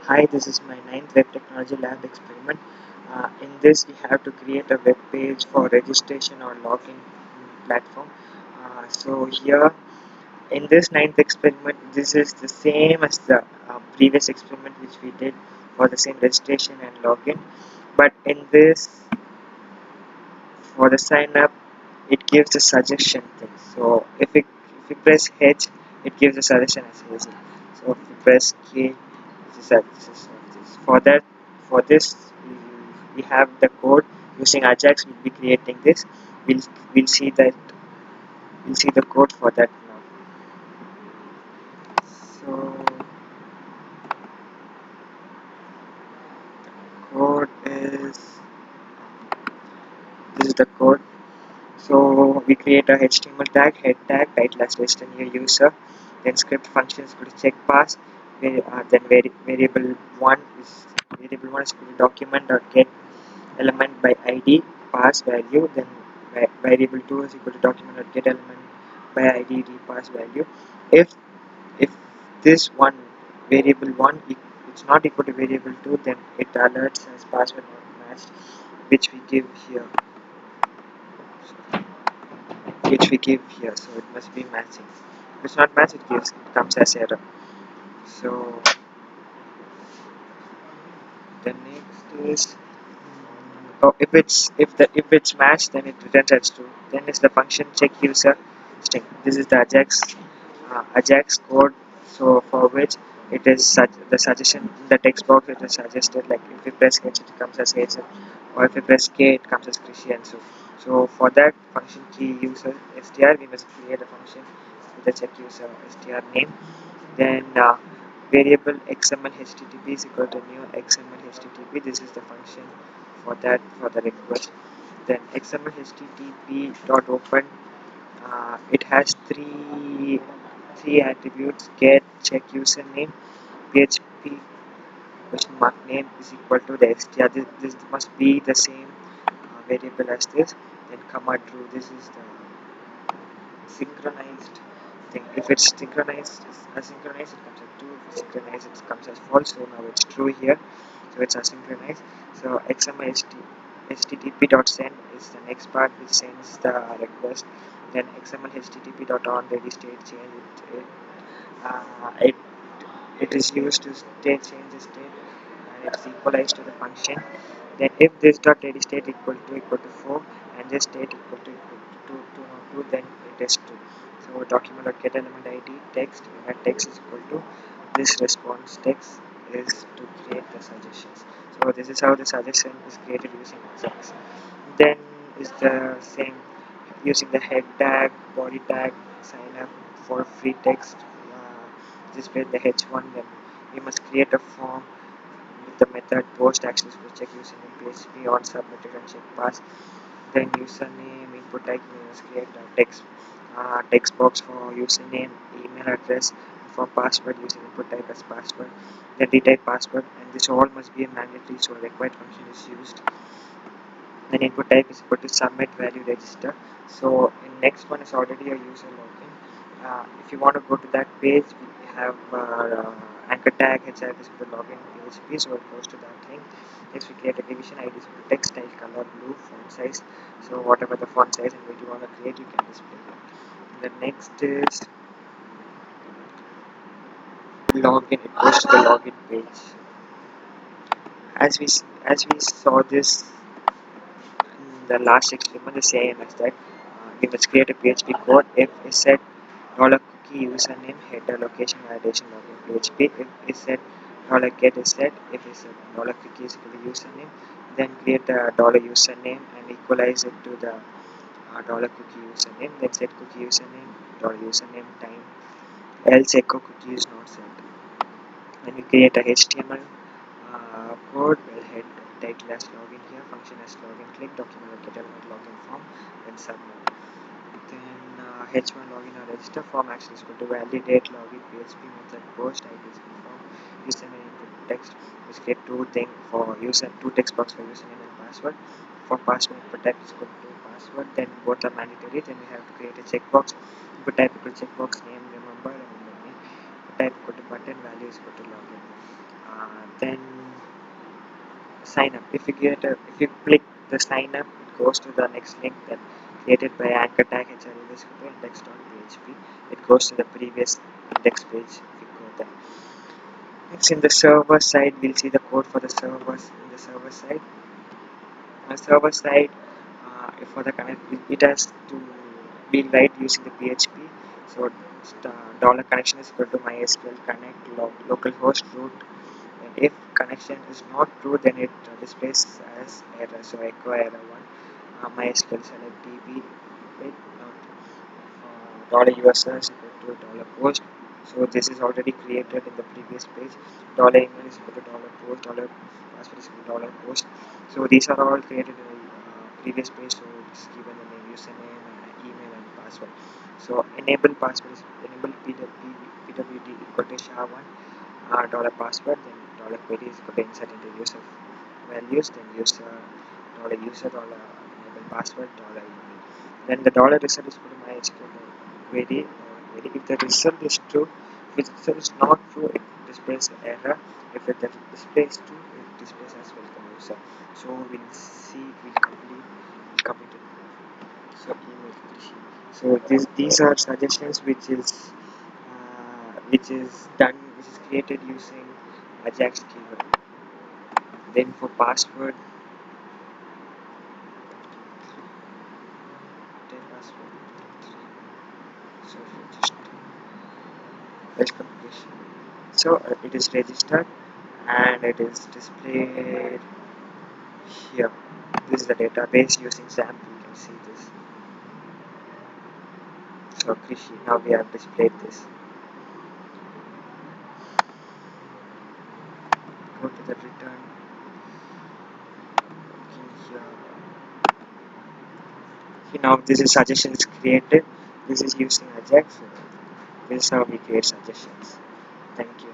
Hi, this is my ninth web technology lab experiment. In this, we have to create a web page for registration or login platform. So here, in this ninth experiment, this is the same as the previous experiment which we did for the same registration and login. But in this, for the sign up, it gives a suggestion thing. So if you press H, it gives a suggestion as hazel. So if you press K, this is this. For this, we have the code using Ajax. We'll be creating this. We'll we'll see that we'll see the code for that now. So code is this is the code. So we create a HTML tag, head tag, title as register new user, then script functions go to check pass, then variable one is equal to document or get element by ID pass value, then variable two is equal to document or get element by ID pass value. If if this one variable one it's not equal to variable two, then it alerts as password not matched, which we give here. Which we give here, so it must be matching. If it's not matched, it comes as error. So the next is if it's matched, then it returns as true. Then is the function check user string. This is the Ajax code. So for which it is the suggestion in the text box, it is suggested like if you press H it comes as H, or if you press K it comes as krishi and so. So for that function key user str, we must create a function with the check user str name. Then variable xml http is equal to new xml http. This is the function for that for the request. Then xml http dot open, it has three attributes: get, check username, php question mark name is equal to the str. This must be the same variable as this. Then comma true, this is the synchronized thing. If it's synchronized asynchronized, it comes as true. If it's synchronized, it comes as false. So now it's true here, so it's asynchronized. So xml http dot send is the next part which sends the request. Then xml http dot on ready state change it it is used to change the state, and it's equalized to the function. Then if this dot ready state equal to 4 and this state equal to 2, then it is true. So document dot get element id text, and that text is equal to this response text is to create the suggestions. So this is how the suggestion is created using Ajax. Then is the same using the head tag, body tag, sign up for free text. Display the h1. Then we must create a form with the method post access to check username PHP on submitted and check pass. Then username input type, we must create a text box for username, email address. For password, using input type as password. Then retype password, and this all must be a mandatory, so required function is used. Then input type is equal to submit value register. So in next one is already a user login. If you want to go to that page, we have anchor tag href is equal to login php, so it goes to that link. Next we create a division id is equal to text style color blue font size. So whatever the font size and what you want to create, you can display it. The next is login. It goes to the login page. As we saw this the last experiment, the same as that. We must create a PHP code. If is set $cookie username header location validation login PHP. If is set $get is set. If is set $cookie is equal to username, then create a $username and equalize it to the $cookie username. Then set cookie username $username time. Else echo cookie is not set. Then we create a HTML code, will head title as login here, function as login, click document or get element login form, then submit. Then h1 login or register form action is equal to validate login PHP method post id is equal to form username input text. We create two text box for username and password. For password input type is equal to password. Then both are mandatory. Then we have to create a checkbox. Input type equal to checkbox name remember name. Input type equal to button value is equal to login. Then sign up. If you click the sign up, it goes to the next link that created by anchor tag index.php. It goes to the previous index page. If you go there. Next, in the server side, we'll see the code for the servers. In the server side, for the connect, it has to be write using the PHP. So dollar connection is equal to MySQL connect localhost root. And if connection is not true, then it displays as error. So echo error one. MySQL select db with dollar user is equal to dollar post. So this is already created in the previous page. Dollar email is equal to dollar post. Dollar password is equal to dollar post. So these are all created in the previous page. So it's given the name, username, email, and password. So enable pwd equal to SHA1 dollar password. Then dollar query is equal to insert into user values. Then user dollar enable password dollar email. Then the dollar result is equal to MySQL query. If the result is true, if the result is not true, it displays error. If the display is true, it displays as welcome user. So we'll complete it. So email krishi. So these are suggestions which is created using Ajax keyword. Then for password, so welcome krishi. So it is registered and it is displayed here. This is the database using XAMPP. You can see this. So Krishi, now we have displayed this. Go to the return. Here. Now this is suggestions created. This is using Ajax. This is how we create suggestions. Thank you.